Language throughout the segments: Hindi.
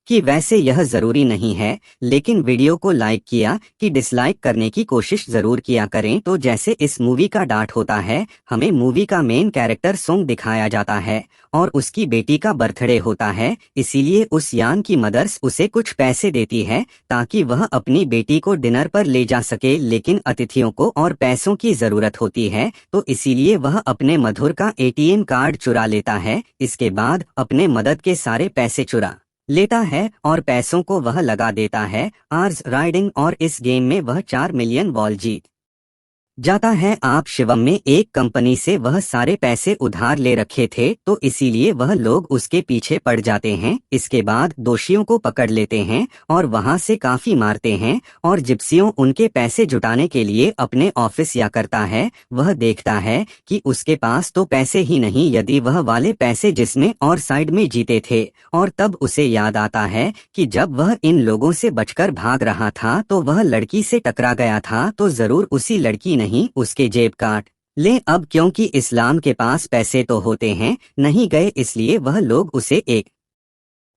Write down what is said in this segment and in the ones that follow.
कि वैसे यह जरूरी नहीं है, लेकिन वीडियो को लाइक किया कि डिसलाइक करने की कोशिश जरूर किया करें। तो जैसे इस मूवी का डार्ट होता है, हमें मूवी का मेन कैरेक्टर सॉन्ग दिखाया जाता है और उसकी बेटी का बर्थडे होता है, इसीलिए उस यान की मदर्स उसे कुछ पैसे देती है ताकि वह अपनी बेटी को डिनर पर ले जा सके, लेकिन अतिथियों को और पैसों की जरूरत होती है, तो इसीलिए वह अपने मधुर का एटीएम कार्ड चुरा लेता है। इसके बाद अपने मदद के सारे पैसे चुरा लेता है और पैसों को वह लगा देता है आर्स राइडिंग, और इस गेम में वह 4 मिलियन बॉल जीत जाता है। आप शिवम में एक कंपनी से वह सारे पैसे उधार ले रखे थे, तो इसीलिए वह लोग उसके पीछे पड़ जाते हैं। इसके बाद दोषियों को पकड़ लेते हैं और वहां से काफी मारते हैं, और जिप्सियों उनके पैसे जुटाने के लिए अपने ऑफिस या करता है। वह देखता है कि उसके पास तो पैसे ही नहीं, यदि वह वाले पैसे जिसमें और साइड में जीते थे, और तब उसे याद आता है कि जब वह इन लोगों से बचकर भाग रहा था तो वह लड़की से टकरा गया था, तो जरूर उसी लड़की नहीं उसके जेब काट ले। अब क्योंकि इस्लाम के पास पैसे तो होते हैं, नहीं गए, इसलिए वह लोग उसे 1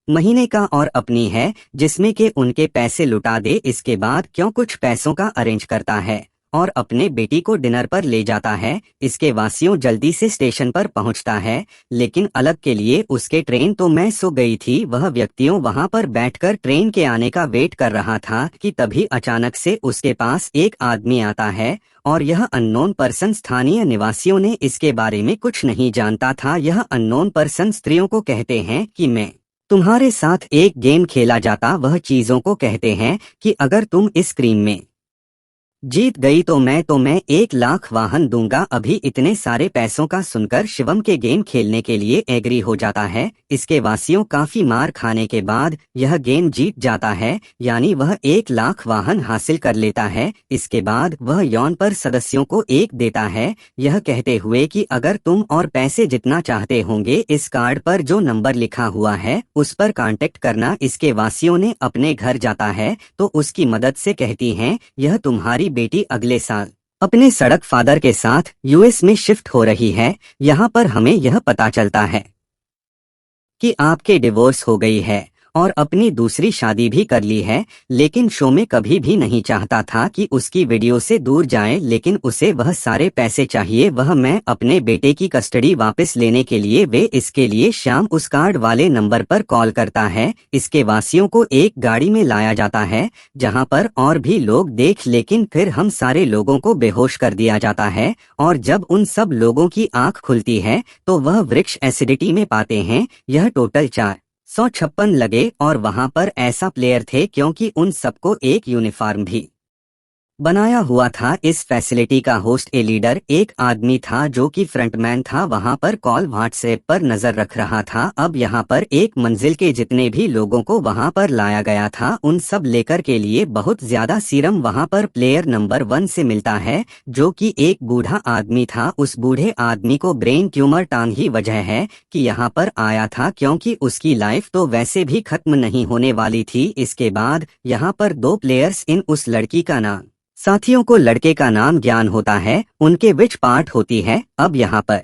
महीने का और अपनी है जिसमें के उनके पैसे लुटा दे। इसके बाद क्यों कुछ पैसों का अरेंज करता है और अपने बेटी को डिनर पर ले जाता है। इसके वासियों जल्दी से स्टेशन पर पहुंचता है, लेकिन अलग के लिए उसके ट्रेन तो मैं सो गई थी। वह व्यक्तियों वहां पर बैठकर ट्रेन के आने का वेट कर रहा था कि तभी अचानक से उसके पास एक आदमी आता है, और यह अननोन पर्सन स्थानीय निवासियों ने इसके बारे में कुछ नहीं जानता था। यह अननोन पर्सन स्त्रियों को कहते हैं कि मैं तुम्हारे साथ एक गेम खेला जाता। वह चीजों को कहते हैं कि अगर तुम इस क्रीम में जीत गई तो मैं 1 लाख वाहन दूंगा। अभी इतने सारे पैसों का सुनकर शिवम के गेम खेलने के लिए एग्री हो जाता है। इसके वासियों काफी मार खाने के बाद यह गेम जीत जाता है, यानी वह 1 लाख वाहन हासिल कर लेता है। इसके बाद वह यौन पर सदस्यों को एक देता है, यह कहते हुए कि अगर तुम और पैसे जितना चाहते होंगे, इस कार्ड पर जो नंबर लिखा हुआ है उस पर कांटेक्ट करना। इसके वासियों ने अपने घर जाता है तो उसकी मदद से कहती हैं, यह तुम्हारी बेटी अगले साल अपने सड़क फादर के साथ यूएस में शिफ्ट हो रही है। यहाँ पर हमें यह पता चलता है कि आपके डिवोर्स हो गई है और अपनी दूसरी शादी भी कर ली है, लेकिन शो में कभी भी नहीं चाहता था कि उसकी वीडियो से दूर जाए, लेकिन उसे वह सारे पैसे चाहिए। वह मैं अपने बेटे की कस्टडी वापस लेने के लिए वे इसके लिए शाम उस कार्ड वाले नंबर पर कॉल करता है। इसके वासियों को एक गाड़ी में लाया जाता है जहां पर और भी लोग देख, लेकिन फिर हम सारे लोगों को बेहोश कर दिया जाता है, और जब उन सब लोगों की आंख खुलती है तो वह वृक्ष एसिडिटी में पाते हैं। यह टोटल 456 लगे, और वहां पर ऐसा प्लेयर थे क्योंकि उन सबको एक यूनिफॉर्म भी बनाया हुआ था। इस फैसिलिटी का होस्ट ए लीडर एक आदमी था जो कि फ्रंटमैन था, वहां पर कॉल व्हाट्सएप पर नजर रख रहा था। अब यहां पर एक मंजिल के जितने भी लोगों को वहां पर लाया गया था, उन सब लेकर के लिए बहुत ज्यादा सीरम वहां पर प्लेयर नंबर 1 से मिलता है, जो कि एक बूढ़ा आदमी था। उस बूढ़े आदमी को ब्रेन ट्यूमर टांग ही वजह है कि यहाँ पर आया था, क्योंकि उसकी लाइफ तो वैसे भी खत्म नहीं होने वाली थी। इसके बाद यहाँ पर 2 प्लेयर्स इन उस लड़की का नाम, साथियों को लड़के का नाम ज्ञान होता है, उनके विच पार्ट होती है। अब यहाँ पर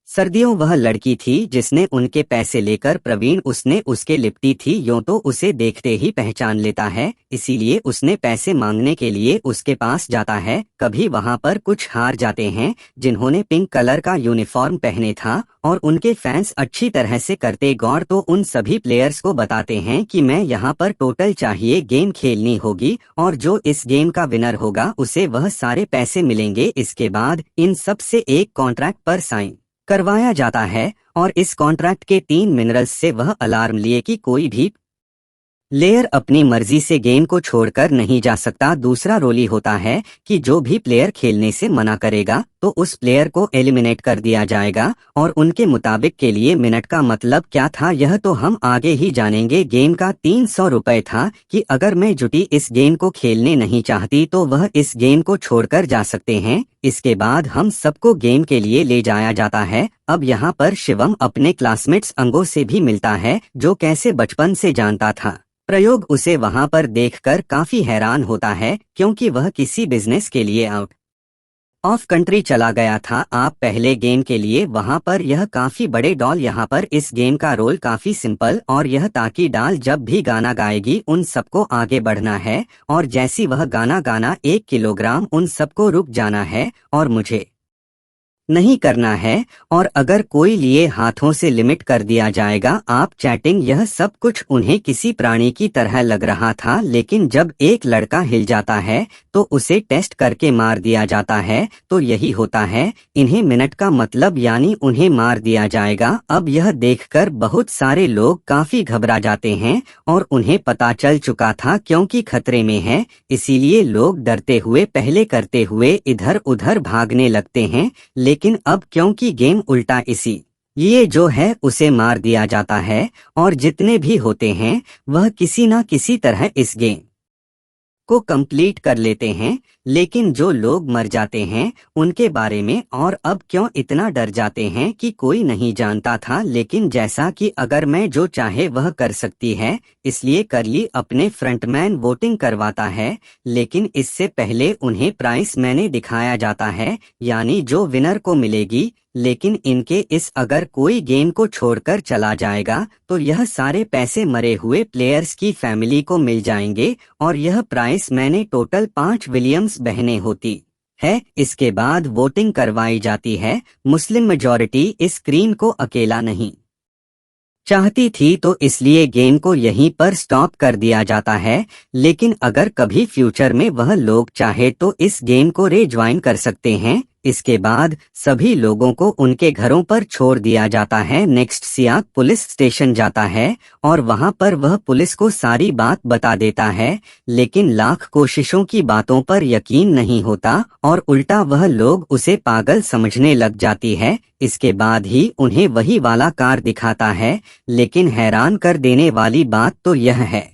सर्दियों वह लड़की थी जिसने उनके पैसे लेकर प्रवीण उसने उसके लिपटी थी, यूं तो उसे देखते ही पहचान लेता है, इसीलिए उसने पैसे मांगने के लिए उसके पास जाता है। कभी वहां पर कुछ हार जाते हैं जिन्होंने पिंक कलर का यूनिफॉर्म पहने था, और उनके फैंस अच्छी तरह से करते गौर तो उन सभी प्लेयर्स को बताते हैं कि मैं यहाँ पर टोटल चाहिए गेम खेलनी होगी, और जो इस गेम का विनर होगा उसे वह सारे पैसे मिलेंगे। इसके बाद इन सब से एक कॉन्ट्रैक्ट पर साइन करवाया जाता है, और इस कॉन्ट्रैक्ट के 3 मिनरल्स से वह अलार्म लिए कि कोई भी प्लेयर अपनी मर्जी से गेम को छोड़कर नहीं जा सकता। दूसरा रोली होता है कि जो भी प्लेयर खेलने से मना करेगा तो उस प्लेयर को एलिमिनेट कर दिया जाएगा, और उनके मुताबिक के लिए मिनट का मतलब क्या था यह तो हम आगे ही जानेंगे। गेम का 300 रुपए था कि अगर मैं जुटी इस गेम को खेलने नहीं चाहती तो वह इस गेम को छोड़कर जा सकते हैं। इसके बाद हम सबको गेम के लिए ले जाया जाता है। अब यहाँ पर शिवम अपने क्लासमेट्स अंगों से भी मिलता है, जो कैसे बचपन से जानता था। प्रयोग उसे वहां पर देखकर काफी हैरान होता है, क्योंकि वह किसी बिजनेस के लिए आउट ऑफ कंट्री चला गया था आप पहले गेम के लिए वहां पर। यह काफी बड़े डॉल यहाँ पर इस गेम का रोल काफी सिंपल और यह ताकि डॉल जब भी गाना गाएगी उन सबको आगे बढ़ना है और जैसी वह गाना गाना 1 किलोग्राम उन सबको रुक जाना है और मुझे नहीं करना है। और अगर कोई लिए हाथों से लिमिट कर दिया जाएगा आप चैटिंग यह सब कुछ उन्हें किसी प्राणी की तरह लग रहा था। लेकिन जब एक लड़का हिल जाता है तो उसे टेस्ट करके मार दिया जाता है। तो यही होता है इन्हें मिनट का मतलब यानी उन्हें मार दिया जाएगा। अब यह देखकर बहुत सारे लोग काफी घबरा जाते हैं और उन्हें पता चल चुका था क्योंकि खतरे में है, इसीलिए लोग डरते हुए पहले करते हुए इधर उधर भागने लगते हैं। लेकिन अब क्योंकि गेम उल्टा इसी ये जो है उसे मार दिया जाता है और जितने भी होते हैं वह किसी ना किसी तरह इस गेम को कंप्लीट कर लेते हैं। लेकिन जो लोग मर जाते हैं उनके बारे में और अब क्यों इतना डर जाते हैं कि कोई नहीं जानता था। लेकिन जैसा कि अगर मैं जो चाहे वह कर सकती है, इसलिए करली अपने फ्रंटमैन वोटिंग करवाता है। लेकिन इससे पहले उन्हें प्राइस मैंने दिखाया जाता है यानी जो विनर को मिलेगी। लेकिन इनके इस अगर कोई गेम को छोड़कर चला जाएगा तो यह सारे पैसे मरे हुए प्लेयर्स की फैमिली को मिल जाएंगे और यह प्राइस मैंने टोटल 5 विलियम्स बहनें होती है। इसके बाद वोटिंग करवाई जाती है। मुस्लिम मेजॉरिटी इस स्क्रीन को अकेला नहीं चाहती थी तो इसलिए गेम को यहीं पर स्टॉप कर दिया जाता है। लेकिन अगर कभी फ्यूचर में वह लोग चाहे तो इस गेम को रीज्वाइन कर सकते हैं। इसके बाद सभी लोगों को उनके घरों पर छोड़ दिया जाता है। नेक्स्ट सियाक पुलिस स्टेशन जाता है और वहां पर वह पुलिस को सारी बात बता देता है। लेकिन लाख कोशिशों की बातों पर यकीन नहीं होता और उल्टा वह लोग उसे पागल समझने लग जाती है। इसके बाद ही उन्हें वही वाला कार दिखाता है। लेकिन हैरान कर देने वाली बात तो यह है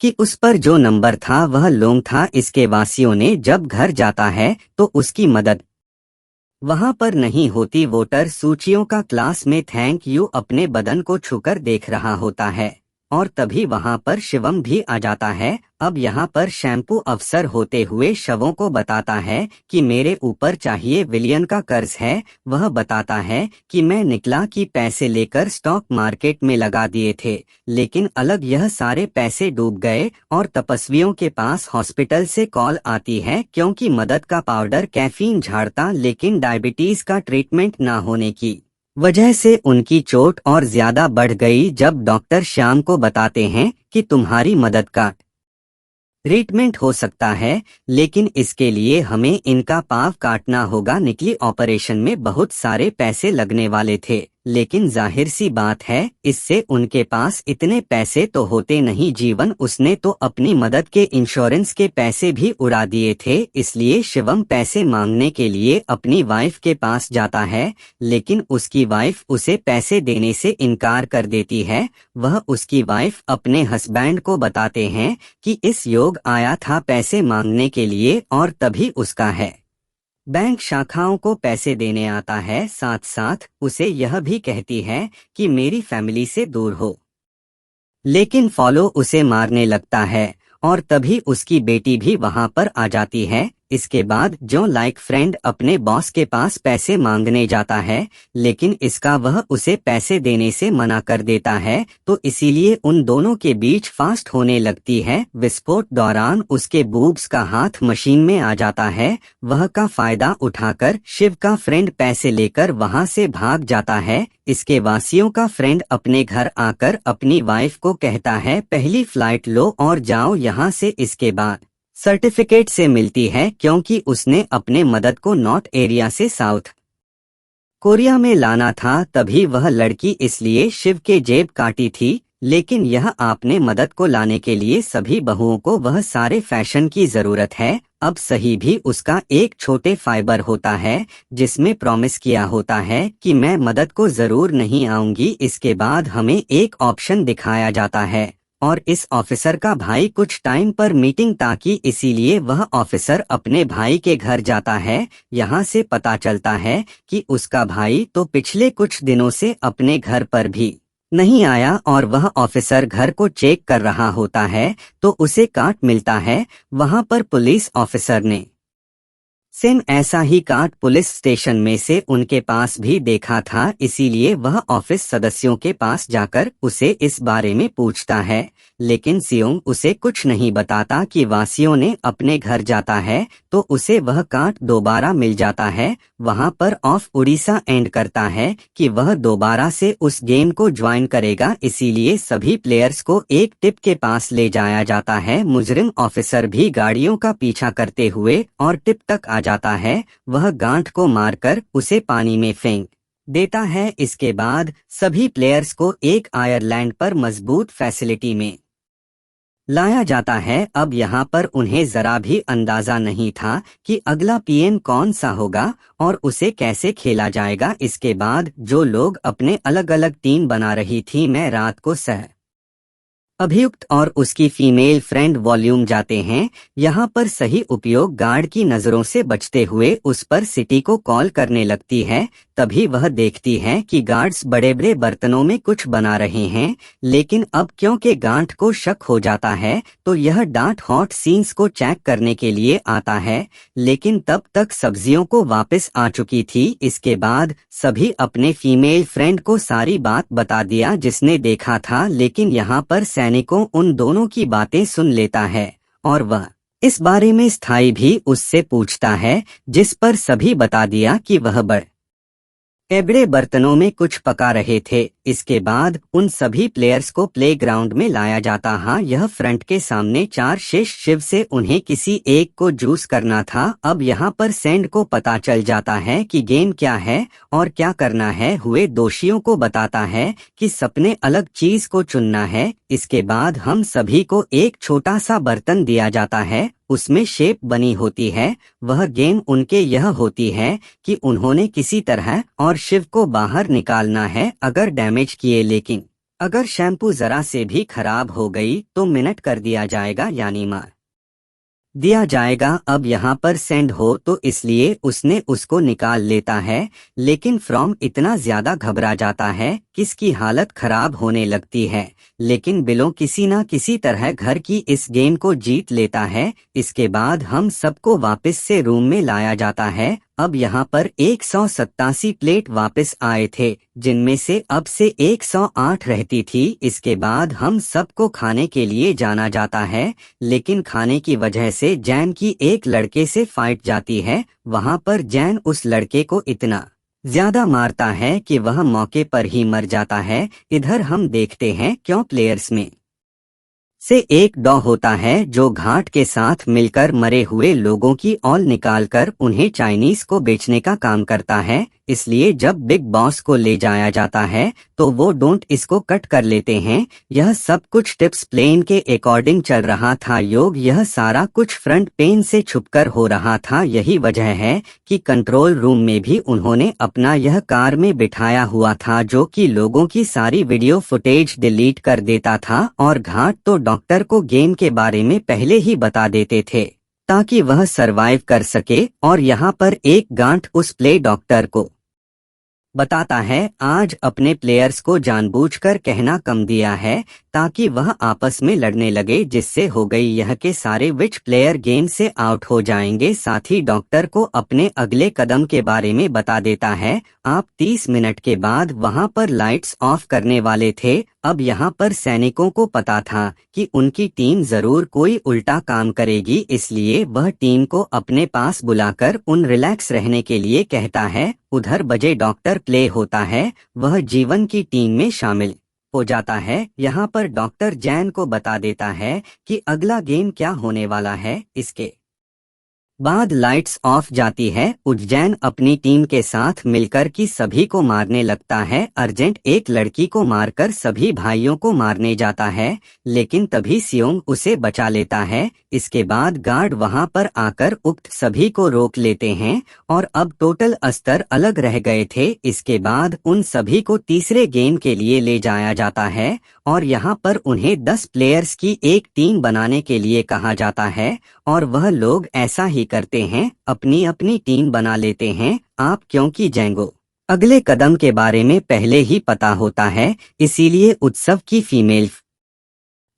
कि उस पर जो नंबर था वह लोंग था। इसके वासियों ने जब घर जाता है तो उसकी मदद वहां पर नहीं होती। वोटर सूचियों का क्लास में थैंक यू अपने बदन को छूकर देख रहा होता है और तभी वहां पर शिवम भी आ जाता है। अब यहाँ पर शैम्पू अफसर होते हुए शवों को बताता है कि मेरे ऊपर चाहिए विलियन का कर्ज है। वह बताता है कि मैं निकला कि पैसे लेकर स्टॉक मार्केट में लगा दिए थे, लेकिन अलग यह सारे पैसे डूब गए। और तपस्वियों के पास हॉस्पिटल से कॉल आती है क्योंकि मदद का पाउडर कैफीन झाड़ता, लेकिन डायबिटीज का ट्रीटमेंट ना होने की वजह से उनकी चोट और ज्यादा बढ़ गई। जब डॉक्टर श्याम को बताते हैं कि तुम्हारी मदद का ट्रीटमेंट हो सकता है, लेकिन इसके लिए हमें इनका पाव काटना होगा। निकली ऑपरेशन में बहुत सारे पैसे लगने वाले थे, लेकिन जाहिर सी बात है इससे उनके पास इतने पैसे तो होते नहीं। जीवन उसने तो अपनी मदद के इंश्योरेंस के पैसे भी उड़ा दिए थे। इसलिए शिवम पैसे मांगने के लिए अपनी वाइफ के पास जाता है, लेकिन उसकी वाइफ उसे पैसे देने से इनकार कर देती है। वह उसकी वाइफ अपने हस्बैंड को बताते हैं कि इस योग आया था पैसे मांगने के लिए और तभी उसका है बैंक शाखाओं को पैसे देने आता है। साथ साथ उसे यह भी कहती है कि मेरी फैमिली से दूर हो, लेकिन फॉलो उसे मारने लगता है और तभी उसकी बेटी भी वहां पर आ जाती है। इसके बाद जो लाइक फ्रेंड अपने बॉस के पास पैसे मांगने जाता है, लेकिन इसका वह उसे पैसे देने से मना कर देता है, तो इसीलिए उन दोनों के बीच फास्ट होने लगती है। विस्फोट दौरान उसके बूब्स का हाथ मशीन में आ जाता है। वह का फायदा उठाकर शिव का फ्रेंड पैसे लेकर वहां से भाग जाता है। इसके वासियों का फ्रेंड अपने घर आकर अपनी वाइफ को कहता है पहली फ्लाइट लो और जाओ यहाँ से। इसके बाद सर्टिफिकेट से मिलती है क्योंकि उसने अपने मदद को नॉर्थ एरिया से साउथ कोरिया में लाना था, तभी वह लड़की इसलिए शिव के जेब काटी थी। लेकिन यह आपने मदद को लाने के लिए सभी बहुओं को वह सारे फैशन की जरूरत है। अब सही भी उसका एक छोटे फाइबर होता है जिसमें प्रॉमिस किया होता है कि मैं मदद को जरूर नहीं आऊंगी। इसके बाद हमें एक ऑप्शन दिखाया जाता है और इस ऑफिसर का भाई कुछ टाइम पर मीटिंग ताकि इसीलिए वह ऑफिसर अपने भाई के घर जाता है। यहाँ से पता चलता है कि उसका भाई तो पिछले कुछ दिनों से अपने घर पर भी नहीं आया और वह ऑफिसर घर को चेक कर रहा होता है तो उसे कार्ड मिलता है। वहां पर पुलिस ऑफिसर ने सेम ऐसा ही कार्ड पुलिस स्टेशन में से उनके पास भी देखा था, इसीलिए वह ऑफिस सदस्यों के पास जाकर उसे इस बारे में पूछता है, लेकिन सियोंग उसे कुछ नहीं बताता कि वासियों ने अपने घर जाता है तो उसे वह कार्ड दोबारा मिल जाता है। वहां पर ऑफ उड़ीसा एंड करता है कि वह दोबारा से उस गेम को ज्वाइन करेगा, इसीलिए सभी प्लेयर्स को एक टिप के पास ले जाया जाता है। मुजरिम ऑफिसर भी गाड़ियों का पीछा करते हुए और टिप तक आ जाता है। वह गांठ को मारकर उसे पानी में फेंक देता है। इसके बाद सभी प्लेयर्स को एक आयरलैंड पर मजबूत फैसिलिटी में लाया जाता है। अब यहाँ पर उन्हें जरा भी अंदाजा नहीं था कि अगला पीएम कौन सा होगा और उसे कैसे खेला जाएगा। इसके बाद जो लोग अपने अलग अलग टीम बना रही थी, मैं रात को सह अभियुक्त और उसकी फीमेल फ्रेंड वॉल्यूम जाते हैं। यहाँ पर सही उपयोग गार्ड की नजरों से बचते हुए उस पर सिटी को कॉल करने लगती है। तभी वह देखती है कि गार्ड्स बड़े बड़े बर्तनों में कुछ बना रहे हैं, लेकिन अब क्योंकि गांठ को शक हो जाता है तो यह डांट हॉट सीन्स को चेक करने के लिए आता है, लेकिन तब तक सब्जियों को वापस आ चुकी थी। इसके बाद सभी अपने फीमेल फ्रेंड को सारी बात बता दिया जिसने देखा था, लेकिन यहाँ पर सैनिकों उन दोनों की बातें सुन लेता है और वह इस बारे में स्थायी भी उससे पूछता है, जिस पर सभी बता दिया कि वह बड़े बर्तनों में कुछ पका रहे थे। इसके बाद उन सभी प्लेयर्स को प्लेग्राउंड में लाया जाता। हाँ, यह फ्रंट के सामने 4 शेष शिव से उन्हें किसी एक को जूस करना था। अब यहाँ पर सेंड को पता चल जाता है कि गेम क्या है और क्या करना है। हुए दोषियों को बताता है कि सपने अलग चीज को चुनना है। इसके बाद हम सभी को एक छोटा सा बर्तन दिया जाता है, उसमें शेप बनी होती है। वह गेम उनके यह होती है कि उन्होंने किसी तरह और शिव को बाहर निकालना है अगर डैमेज किए, लेकिन अगर शैम्पू जरा से भी खराब हो गई तो मिनट कर दिया जाएगा, यानी मार दिया जाएगा। अब यहाँ पर सेंड हो तो इसलिए उसने उसको निकाल लेता है, लेकिन फ्रॉम इतना ज्यादा घबरा जाता है कि इसकी हालत खराब होने लगती है। लेकिन बिलो किसी ना किसी तरह घर की इस गेम को जीत लेता है। इसके बाद हम सबको वापस से रूम में लाया जाता है। अब यहाँ पर 187 प्लेट वापस आए थे, जिनमें से अब से 108 रहती थी। इसके बाद हम सबको खाने के लिए जाना जाता है, लेकिन खाने की वजह से जैन की एक लड़के से फाइट जाती है। वहाँ पर जैन उस लड़के को इतना ज्यादा मारता है कि वह मौके पर ही मर जाता है। इधर हम देखते हैं क्यों प्लेयर्स में से एक डॉ होता है जो घाट के साथ मिलकर मरे हुए लोगों की ऑल निकालकर उन्हें चाइनीज को बेचने का काम करता है। इसलिए जब बिग बॉस को ले जाया जाता है तो वो डोंट इसको कट कर लेते हैं। यह सब कुछ टिप्स प्लेन के अकॉर्डिंग चल रहा था। योग यह सारा कुछ फ्रंट पेन से छुपकर हो रहा था। यही वजह है कि कंट्रोल रूम में भी उन्होंने अपना यह कार में बिठाया हुआ था, जो कि लोगों की सारी वीडियो फुटेज डिलीट कर देता था। और घाट तो डॉक्टर को गेम के बारे में पहले ही बता देते थे ताकि वह सरवाइव कर सके। और यहाँ पर एक गांठ उस प्ले डॉक्टर को बताता है आज अपने प्लेयर्स को जानबूझकर कहना कम दिया है ताकि वह आपस में लड़ने लगे, जिससे हो गई यह के सारे विच प्लेयर गेम से आउट हो जाएंगे। साथ ही डॉक्टर को अपने अगले कदम के बारे में बता देता है। आप 30 मिनट के बाद वहां पर लाइट्स ऑफ करने वाले थे। अब यहाँ पर सैनिकों को पता था कि उनकी टीम जरूर कोई उल्टा काम करेगी, इसलिए वह टीम को अपने पास बुलाकर उन रिलैक्स रहने के लिए कहता है। उधर बजे डॉक्टर प्ले होता है, वह जीवन की टीम में शामिल हो जाता है। यहाँ पर डॉक्टर जैन को बता देता है कि अगला गेम क्या होने वाला है। इसके बाद लाइट्स ऑफ जाती है। उज्जैन अपनी टीम के साथ मिलकर की सभी को मारने लगता है। अर्जेंट एक लड़की को मारकर सभी भाइयों को मारने जाता है, लेकिन तभी सियोंग उसे बचा लेता है। इसके बाद गार्ड वहां पर आकर उक्त सभी को रोक लेते हैं और अब टोटल अस्तर अलग रह गए थे। इसके बाद उन सभी को तीसरे गेम के लिए ले जाया जाता है और यहाँ पर उन्हें 10 प्लेयर्स की एक टीम बनाने के लिए कहा जाता है और वह लोग ऐसा ही करते हैं, अपनी अपनी टीम बना लेते हैं। आप क्योंकि जैंगो अगले कदम के बारे में पहले ही पता होता है, इसीलिए उत्सव की फीमेल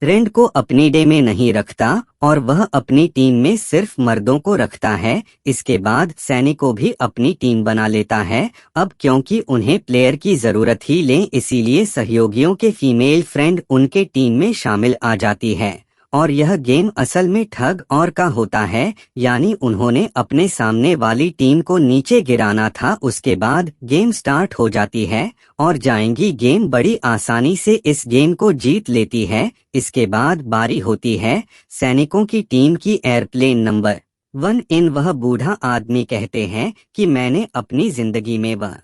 रेंड को अपनी डे में नहीं रखता और वह अपनी टीम में सिर्फ मर्दों को रखता है। इसके बाद सैनी को भी अपनी टीम बना लेता है। अब क्योंकि उन्हें प्लेयर की जरूरत ही ले, इसीलिए सहयोगियों के फीमेल फ्रेंड उनके टीम में शामिल आ जाती है। और यह गेम असल में ठग और का होता है, यानी उन्होंने अपने सामने वाली टीम को नीचे गिराना था। उसके बाद गेम स्टार्ट हो जाती है और जाएंगी गेम बड़ी आसानी से इस गेम को जीत लेती है। इसके बाद बारी होती है सैनिकों की टीम की। एयरप्लेन नंबर 1 इन वह बूढ़ा आदमी कहते हैं कि मैंने अपनी जिंदगी में वह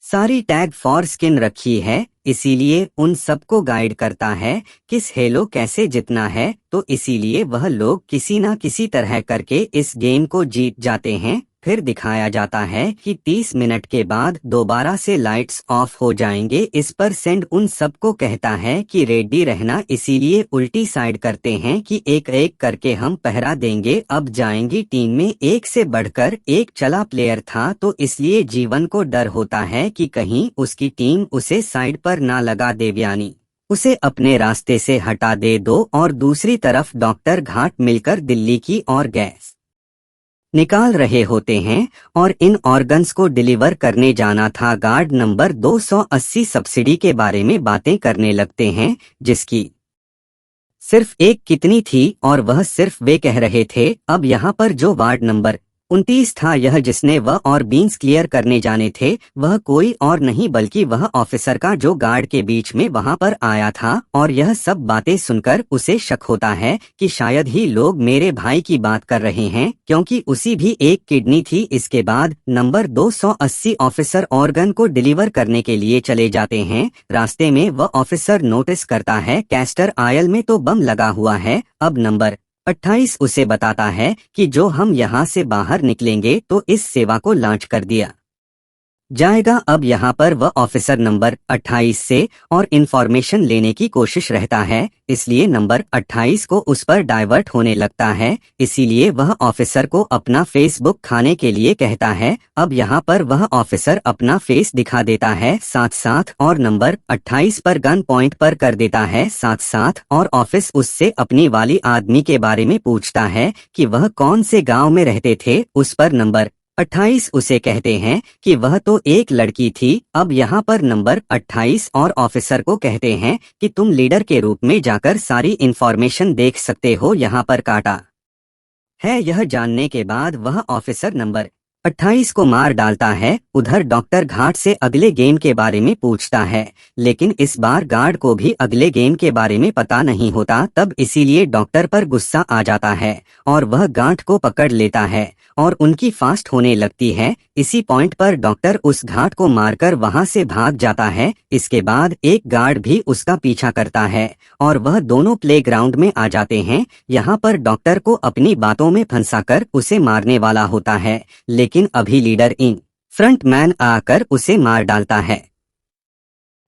सारी टैग फॉर स्किन रखी है, इसीलिए उन सबको गाइड करता है किस हेलो कैसे जितना है। तो इसीलिए वह लोग किसी ना किसी तरह करके इस गेम को जीत जाते हैं। फिर दिखाया जाता है कि 30 मिनट के बाद दोबारा से लाइट्स ऑफ हो जाएंगे। इस पर सेंड उन सबको कहता है कि रेडी रहना, इसीलिए उल्टी साइड करते हैं कि एक एक करके हम पहरा देंगे। अब जाएंगी टीम में एक से बढ़कर एक चला प्लेयर था, तो इसलिए जीवन को डर होता है कि कहीं उसकी टीम उसे साइड पर ना लगा दे, यानी उसे अपने रास्ते से हटा दे दो। और दूसरी तरफ डॉक्टर घाट मिलकर दिल्ली की और गैस निकाल रहे होते हैं और इन ऑर्गन्स को डिलीवर करने जाना था। गार्ड नंबर 280 सब्सिडी के बारे में बातें करने लगते हैं, जिसकी सिर्फ एक कितनी थी और वह सिर्फ वे कह रहे थे। अब यहाँ पर जो वार्ड नंबर 29 था, यह जिसने वह और बीन्स क्लियर करने जाने थे, वह कोई और नहीं बल्कि वह ऑफिसर का जो गार्ड के बीच में वहां पर आया था। और यह सब बातें सुनकर उसे शक होता है कि शायद ही लोग मेरे भाई की बात कर रहे हैं, क्योंकि उसी भी एक किडनी थी। इसके बाद नंबर 280 ऑफिसर ऑर्गन को डिलीवर करने के लिए चले जाते हैं। रास्ते में वह ऑफिसर नोटिस करता है कैस्टर आयल में तो बम लगा हुआ है। अब नंबर 28 उसे बताता है कि जो हम यहाँ से बाहर निकलेंगे तो इस सेवा को लॉन्च कर दिया जाएगा। अब यहाँ पर वह ऑफिसर नंबर 28 से और इंफॉर्मेशन लेने की कोशिश रहता है, इसलिए नंबर 28 को उस पर डाइवर्ट होने लगता है। इसीलिए वह ऑफिसर को अपना फेसबुक खाने के लिए कहता है। अब यहाँ पर वह ऑफिसर अपना फेस दिखा देता है साथ साथ और नंबर 28 पर गन पॉइंट पर कर देता है साथ साथ। और ऑफिस उससे अपनी वाली आदमी के बारे में पूछता है कि वह कौन से गाँव में रहते थे। उस पर नंबर 28 उसे कहते हैं कि वह तो एक लड़की थी। अब यहाँ पर नंबर 28 और ऑफिसर को कहते हैं कि तुम लीडर के रूप में जाकर सारी इंफॉर्मेशन देख सकते हो। यहाँ पर काटा है। यह जानने के बाद वह ऑफिसर नंबर 28 को मार डालता है। उधर डॉक्टर घाट से अगले गेम के बारे में पूछता है, लेकिन इस बार गार्ड को भी अगले गेम के बारे में पता नहीं होता। तब इसीलिए डॉक्टर पर गुस्सा आ जाता है और वह गांठ को पकड़ लेता है और उनकी फास्ट होने लगती है। इसी पॉइंट पर डॉक्टर उस घाट को मारकर वहां से भाग जाता है। इसके बाद एक गार्ड भी उसका पीछा करता है और वह दोनों प्लेग्राउंड में आ जाते हैं। यहाँ पर डॉक्टर को अपनी बातों में फंसाकर उसे मारने वाला होता है, लेकिन अभी लीडर इन फ्रंट मैन आकर उसे मार डालता है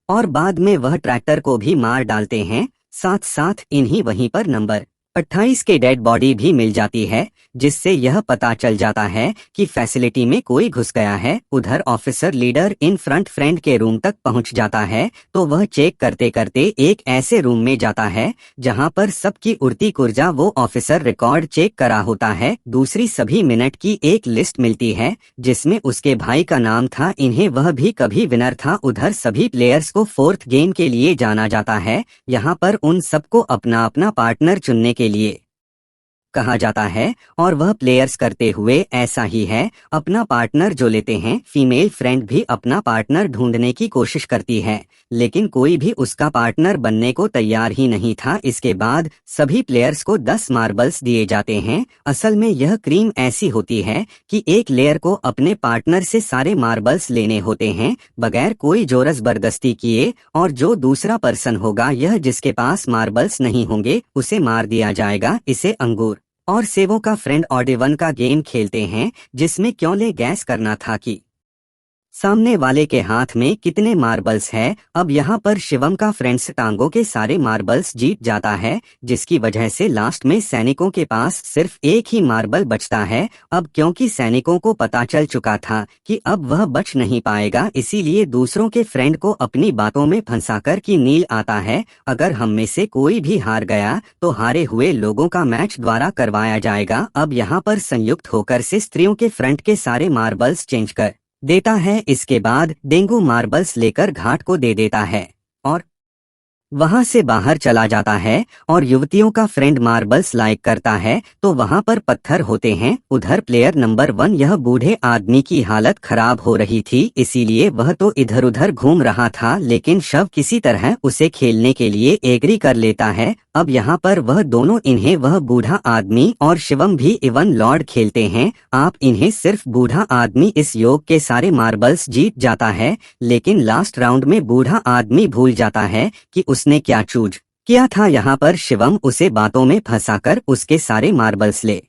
और बाद में वह ट्रैक्टर को भी मार डालते हैं। साथ साथ इन्हीं वहीं पर नंबर 28 के डेड बॉडी भी मिल जाती है, जिससे यह पता चल जाता है कि फैसिलिटी में कोई घुस गया है। उधर officer leader in front friend के रूम तक पहुंच जाता है, तो वह चेक करते करते एक ऐसे रूम में जाता है जहां पर सबकी उड़ती कुर्जा वो ऑफिसर रिकॉर्ड चेक करा होता है। दूसरी सभी मिनट की एक लिस्ट मिलती है जिसमें उसके भाई का नाम था। इन्हें वह भी कभी विनर था। उधर सभी प्लेयर्स को 4th गेम के लिए जाना जाता है। यहाँ पर उन सबको अपना अपना पार्टनर चुनने के लिए कहा जाता है और वह प्लेयर्स करते हुए ऐसा ही है। अपना पार्टनर जो लेते हैं, फीमेल फ्रेंड भी अपना पार्टनर ढूंढने की कोशिश करती है, लेकिन कोई भी उसका पार्टनर बनने को तैयार ही नहीं था। इसके बाद सभी प्लेयर्स को 10 मार्बल्स दिए जाते हैं। असल में यह क्रीम ऐसी होती है कि एक लेयर को अपने पार्टनर से सारे मार्बल्स लेने होते हैं बगैर कोई जोर जबरदस्ती किए, और जो दूसरा पर्सन होगा, यह जिसके पास मार्बल्स नहीं होंगे, उसे मार दिया जाएगा। इसे अंगूर और सेवों का फ्रेंड ऑडिवन का गेम खेलते हैं, जिसमें क्यों ले गैस करना था कि सामने वाले के हाथ में कितने मार्बल्स है। अब यहाँ पर शिवम का फ्रेंड्स टांगों के सारे मार्बल्स जीत जाता है, जिसकी वजह से लास्ट में सैनिकों के पास सिर्फ एक ही मार्बल बचता है। अब क्योंकि सैनिकों को पता चल चुका था कि अब वह बच नहीं पाएगा, इसीलिए दूसरों के फ्रेंड को अपनी बातों में फंसाकर कि नील आता है, अगर हम में से कोई भी हार गया तो हारे हुए लोगों का मैच द्वारा करवाया जाएगा। अब यहाँ पर संयुक्त होकर से स्त्रियों के फ्रंट के सारे मार्बल्स चेंज कर देता है। इसके बाद डेंगू मार्बल्स लेकर घाट को दे देता है और वहां से बाहर चला जाता है। और युवतियों का फ्रेंड मार्बल्स लाइक करता है तो वहां पर पत्थर होते हैं। उधर प्लेयर नंबर 1 यह बूढ़े आदमी की हालत खराब हो रही थी, इसीलिए वह तो इधर उधर घूम रहा था, लेकिन शव किसी तरह उसे खेलने के लिए एग्री कर लेता है। अब यहाँ पर वह दोनों इन्हें वह बूढ़ा आदमी और शिवम भी इवन लॉर्ड खेलते हैं। आप इन्हें सिर्फ बूढ़ा आदमी इस योग के सारे मार्बल्स जीत जाता है, लेकिन लास्ट राउंड में बूढ़ा आदमी भूल जाता है कि उसने क्या चूज किया था। यहाँ पर शिवम उसे बातों में फंसाकर उसके सारे मार्बल्स ले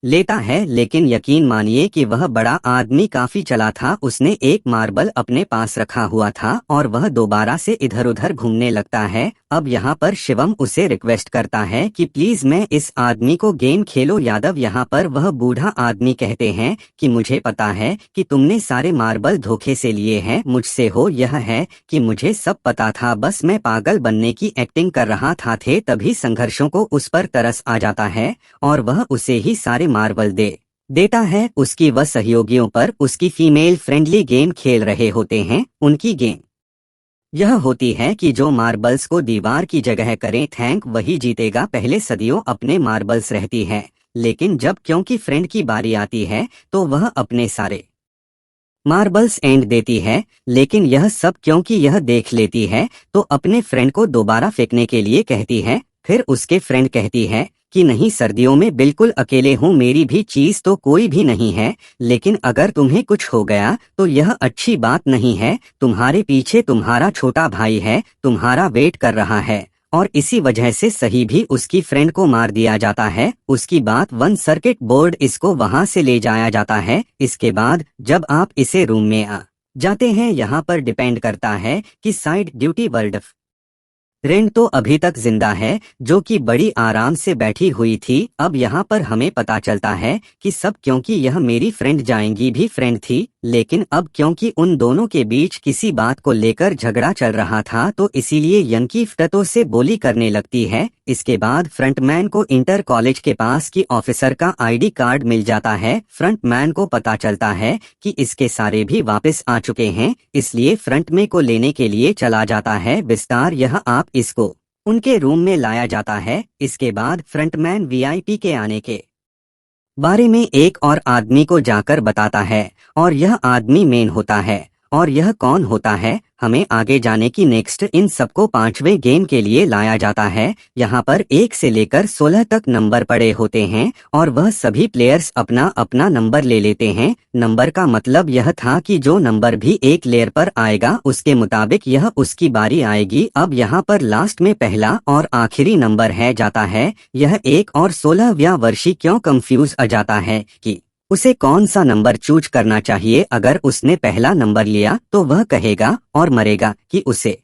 लेता है, लेकिन यकीन मानिए कि वह बड़ा आदमी काफी चला था। उसने एक मार्बल अपने पास रखा हुआ था और वह दोबारा से इधर उधर घूमने लगता है। अब यहाँ पर शिवम उसे रिक्वेस्ट करता है कि प्लीज मैं इस आदमी को गेम खेलो यादव। यहाँ पर वह बूढ़ा आदमी कहते हैं कि मुझे पता है कि तुमने सारे मार्बल धोखे से लिए हैं, मुझसे हो यह है कि मुझे सब पता था, बस मैं पागल बनने की एक्टिंग कर रहा था। थे तभी संघर्षों को उस पर तरस आ जाता है और वह उसे ही सारे मार्बल दे देता है। उसकी वह सहयोगियों पर उसकी फीमेल फ्रेंडली गेम खेल रहे होते हैं। उनकी गेम यह होती है कि जो मार्बल्स को दीवार की जगह करें थैंक वही जीतेगा। पहले सदियों अपने मार्बल्स रहती है, लेकिन जब क्योंकि फ्रेंड की बारी आती है तो वह अपने सारे मार्बल्स एंड देती है, लेकिन यह सब क्योंकि यह देख लेती है तो अपने फ्रेंड को दोबारा फेंकने के लिए कहती है। फिर उसके फ्रेंड कहती है कि नहीं, सर्दियों में बिल्कुल अकेले हूँ, मेरी भी चीज तो कोई भी नहीं है, लेकिन अगर तुम्हें कुछ हो गया तो यह अच्छी बात नहीं है। तुम्हारे पीछे तुम्हारा छोटा भाई है, तुम्हारा वेट कर रहा है। और इसी वजह से सही भी उसकी फ्रेंड को मार दिया जाता है। उसकी बात 1 सर्किट बोर्ड इसको वहां से ले जाया जाता है। इसके बाद जब आप इसे रूम में आ जाते हैं, यहाँ पर डिपेंड करता है कि साइड ड्यूटी वर्ल्ड फ्रेंड तो अभी तक जिंदा है, जो कि बड़ी आराम से बैठी हुई थी। अब यहाँ पर हमें पता चलता है कि सब क्योंकि यह मेरी फ्रेंड जाएंगी भी फ्रेंड थी, लेकिन अब क्योंकि उन दोनों के बीच किसी बात को लेकर झगड़ा चल रहा था तो इसीलिए यंकी फ्टतो से बोली करने लगती है। इसके बाद फ्रंटमैन को इंटर कॉलेज के पास की ऑफिसर का आईडी कार्ड मिल जाता है। फ्रंटमैन को पता चलता है कि इसके सारे भी वापस आ चुके हैं, इसलिए फ्रंटमैन को लेने के लिए चला जाता है। विस्तार यह आप इसको उनके रूम में लाया जाता है। इसके बाद फ्रंटमैन वीआईपी के आने के बारे में एक और आदमी को जाकर बताता है और यह आदमी मेन होता है। और यह कौन होता है, हमें आगे जाने की नेक्स्ट। इन सबको 5वें गेम के लिए लाया जाता है। यहाँ पर 1 से लेकर 16 तक नंबर पड़े होते हैं और वह सभी प्लेयर्स अपना अपना नंबर ले लेते हैं। नंबर का मतलब यह था कि जो नंबर भी एक लेयर पर आएगा उसके मुताबिक यह उसकी बारी आएगी। अब यहाँ पर लास्ट में पहला और आखिरी नंबर है जाता है यह 1 और 16वां वर्षी क्यों कंफ्यूज आ जाता है कि उसे कौन सा नंबर चूज करना चाहिए। अगर उसने पहला नंबर लिया तो वह कहेगा और मरेगा कि उसे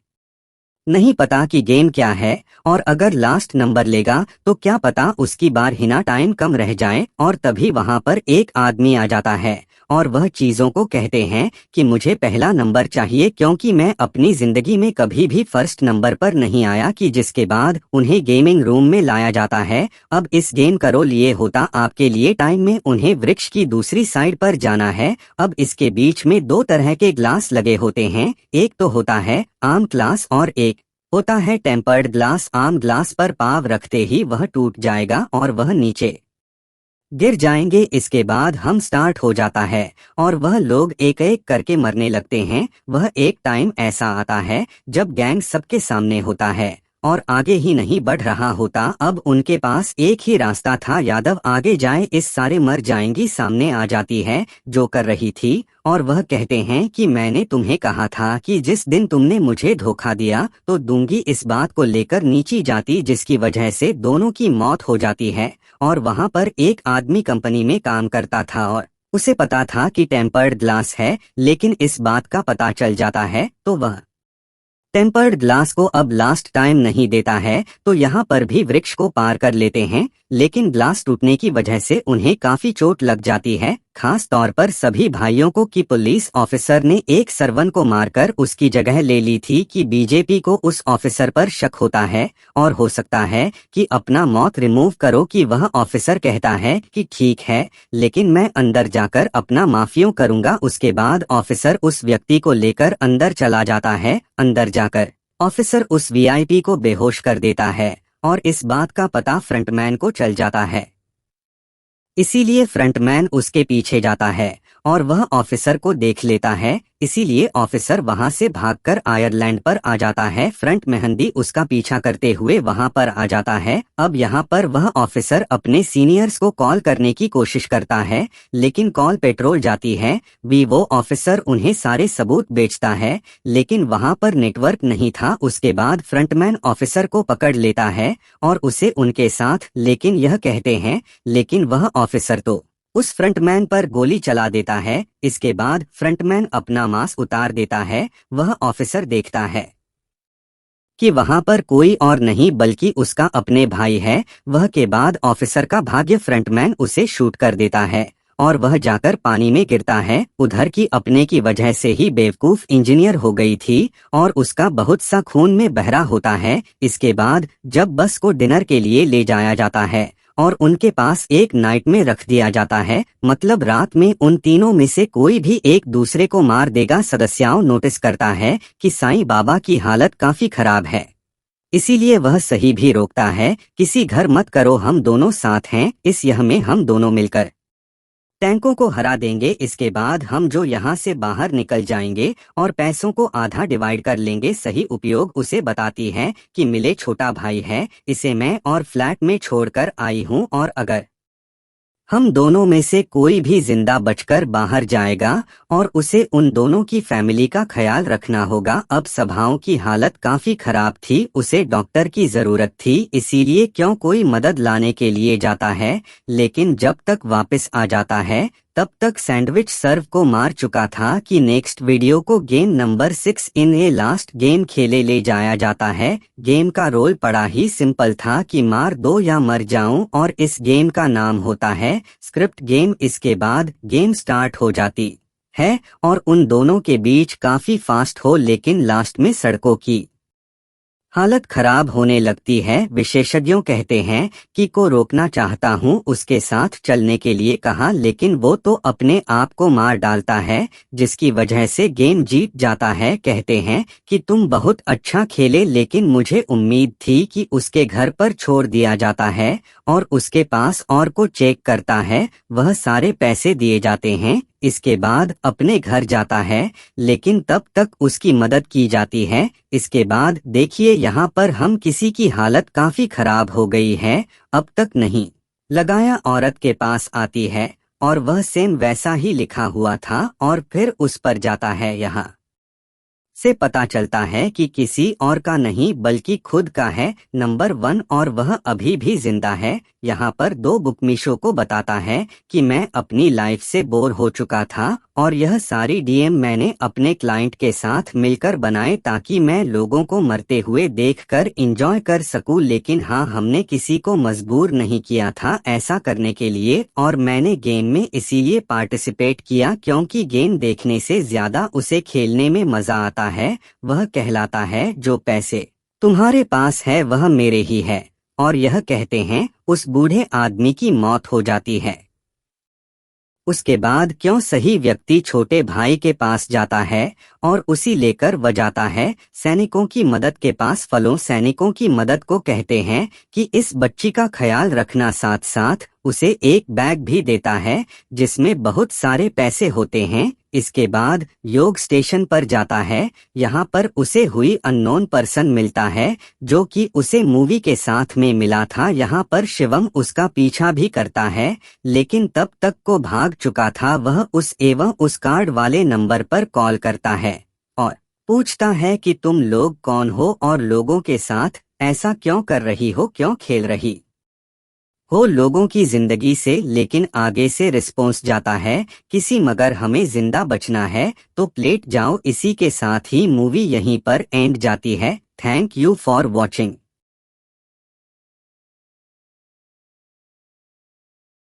नहीं पता कि गेम क्या है, और अगर लास्ट नंबर लेगा तो क्या पता उसकी बार हिना टाइम कम रह जाए। और तभी वहां पर एक आदमी आ जाता है और वह चीजों को कहते हैं कि मुझे पहला नंबर चाहिए क्योंकि मैं अपनी जिंदगी में कभी भी फर्स्ट नंबर पर नहीं आया। कि जिसके बाद उन्हें गेमिंग रूम में लाया जाता है। अब इस गेम का रोल ये होता आपके लिए टाइम में उन्हें वृक्ष की दूसरी साइड पर जाना है। अब इसके बीच में 2 तरह के ग्लास लगे होते हैं, एक तो होता है आम ग्लास और एक होता है टेम्पर्ड ग्लास। आम ग्लास पर पाव रखते ही वह टूट जाएगा और वह नीचे गिर जाएंगे। इसके बाद हम स्टार्ट हो जाता है और वह लोग एक एक करके मरने लगते हैं। वह एक टाइम ऐसा आता है जब गैंग सबके सामने होता है और आगे ही नहीं बढ़ रहा होता। अब उनके पास एक ही रास्ता था, यादव आगे जाए इस सारे मर जाएंगी। सामने आ जाती है जो कर रही थी और वह कहते हैं कि मैंने तुम्हें कहा था कि जिस दिन तुमने मुझे धोखा दिया तो दूंगी। इस बात को लेकर नीचे जाती, जिसकी वजह से दोनों की मौत हो जाती है। और वहां पर एक आदमी कंपनी में काम करता था और उसे पता था कि टेम्पर्ड ग्लास है, लेकिन इस बात का पता चल जाता है तो वह टेम्पर्ड ग्लास को अब लास्ट टाइम नहीं देता है। तो यहाँ पर भी वृक्ष को पार कर लेते हैं, लेकिन ग्लास टूटने की वजह से उन्हें काफी चोट लग जाती है, खास तौर पर सभी भाइयों को कि पुलिस ऑफिसर ने एक सरवन को मारकर उसकी जगह ले ली थी कि बीजेपी को उस ऑफिसर पर शक होता है और हो सकता है कि अपना मौत रिमूव करो कि वह ऑफिसर कहता है कि ठीक है, लेकिन मैं अंदर जाकर अपना माफियों करूंगा। उसके बाद ऑफिसर उस व्यक्ति को लेकर अंदर चला जाता है। अंदर जाकर ऑफिसर उस वीआईपी को बेहोश कर देता है और इस बात का पता फ्रंटमैन को चल जाता है। इसीलिए फ्रंटमैन उसके पीछे जाता है और वह ऑफिसर को देख लेता है, इसीलिए ऑफिसर वहां से भागकर आयरलैंड पर आ जाता है। फ्रंट मेहंदी उसका पीछा करते हुए वहां पर आ जाता है। अब यहाँ पर वह ऑफिसर अपने सीनियर्स को कॉल करने की कोशिश करता है, लेकिन कॉल पेट्रोल जाती है। वो ऑफिसर उन्हें सारे सबूत बेचता है, लेकिन वहां पर नेटवर्क नहीं था। उसके बाद फ्रंटमैन ऑफिसर को पकड़ लेता है और उसे उनके साथ, लेकिन यह कहते हैं, लेकिन वह ऑफिसर तो उस फ्रंटमैन पर गोली चला देता है। इसके बाद फ्रंटमैन अपना मास्क उतार देता है। वह ऑफिसर देखता है कि वहां पर कोई और नहीं बल्कि उसका अपने भाई है। वह के बाद ऑफिसर का भाग्य, फ्रंटमैन उसे शूट कर देता है और वह जाकर पानी में गिरता है। उधर की अपने की वजह से ही बेवकूफ इंजीनियर हो गई थी और उसका बहुत सा खून में बहरा होता है। इसके बाद जब बस को डिनर के लिए ले जाया जाता है और उनके पास एक नाइट में रख दिया जाता है, मतलब रात में उन तीनों में से कोई भी एक दूसरे को मार देगा। सदस्यों नोटिस करता है कि साईं बाबा की हालत काफी खराब है, इसीलिए वह सही भी रोकता है, किसी घर मत करो, हम दोनों साथ हैं, इस यह में हम दोनों मिलकर टैंकों को हरा देंगे। इसके बाद हम जो यहाँ से बाहर निकल जाएंगे और पैसों को आधा डिवाइड कर लेंगे। सही उपयोग उसे बताती है कि मिले छोटा भाई है, इसे मैं और फ्लैट में छोड़कर आई हूँ और अगर हम दोनों में से कोई भी जिंदा बचकर बाहर जाएगा और उसे उन दोनों की फैमिली का ख्याल रखना होगा। अब सभाओं की हालत काफी खराब थी, उसे डॉक्टर की जरूरत थी, इसीलिए क्यों कोई मदद लाने के लिए जाता है, लेकिन जब तक वापस आ जाता है तब तक सैंडविच सर्व को मार चुका था कि नेक्स्ट वीडियो को गेम नंबर 6 इन ए लास्ट गेम खेले ले जाया जाता है। गेम का रोल बड़ा ही सिंपल था कि मार दो या मर जाऊं और इस गेम का नाम होता है स्क्रिप्ट गेम। इसके बाद गेम स्टार्ट हो जाती है और उन दोनों के बीच काफी फास्ट हो, लेकिन लास्ट में सड़कों की हालत खराब होने लगती है। विशेषज्ञों कहते हैं कि को रोकना चाहता हूं, उसके साथ चलने के लिए कहा, लेकिन वो तो अपने आप को मार डालता है, जिसकी वजह से गेम जीत जाता है। कहते हैं कि तुम बहुत अच्छा खेले, लेकिन मुझे उम्मीद थी कि उसके घर पर छोड़ दिया जाता है और उसके पास और को चेक करता है, वह सारे पैसे दिए जाते हैं। इसके बाद अपने घर जाता है, लेकिन तब तक उसकी मदद की जाती है। इसके बाद देखिए यहाँ पर हम किसी की हालत काफी खराब हो गई है, अब तक नहीं लगाया औरत के पास आती है और वह सेम वैसा ही लिखा हुआ था और फिर उस पर जाता है। यहाँ से पता चलता है कि किसी और का नहीं बल्कि खुद का है, नंबर 1, और वह अभी भी जिंदा है। यहाँ पर दो बुकमीशो को बताता है कि मैं अपनी लाइफ से बोर हो चुका था और यह सारी डीएम मैंने अपने क्लाइंट के साथ मिलकर बनाए ताकि मैं लोगों को मरते हुए देखकर एंजॉय कर सकूं, लेकिन हाँ, हमने किसी को मजबूर नहीं किया था ऐसा करने के लिए और मैंने गेम में इसीलिए पार्टिसिपेट किया क्योंकि गेम देखने से ज्यादा उसे खेलने में मजा आता है। वह कहलाता है जो पैसे तुम्हारे पास है वह मेरे ही है, और यह कहते हैं उस बूढ़े आदमी की मौत हो जाती है। उसके बाद क्यों सही व्यक्ति छोटे भाई के पास जाता है और उसी लेकर वह जाता है सैनिकों की मदद के पास। फलों सैनिकों की मदद को कहते हैं कि इस बच्ची का ख्याल रखना, साथ साथ उसे एक बैग भी देता है जिसमें बहुत सारे पैसे होते हैं। इसके बाद योग स्टेशन पर जाता है, यहाँ पर उसे हुई अननोन पर्सन मिलता है जो कि उसे मूवी के साथ में मिला था। यहाँ पर शिवम उसका पीछा भी करता है, लेकिन तब तक को भाग चुका था। वह उस कार्ड वाले नंबर पर कॉल करता है और पूछता है कि तुम लोग कौन हो और लोगों के साथ ऐसा क्यों कर रही हो, क्यों खेल रही हो लोगों की जिंदगी से, लेकिन आगे से रिस्पॉन्स जाता है किसी, मगर हमें जिंदा बचना है तो प्लेट जाओ। इसी के साथ ही मूवी यहीं पर एंड जाती है। Thank you for watching.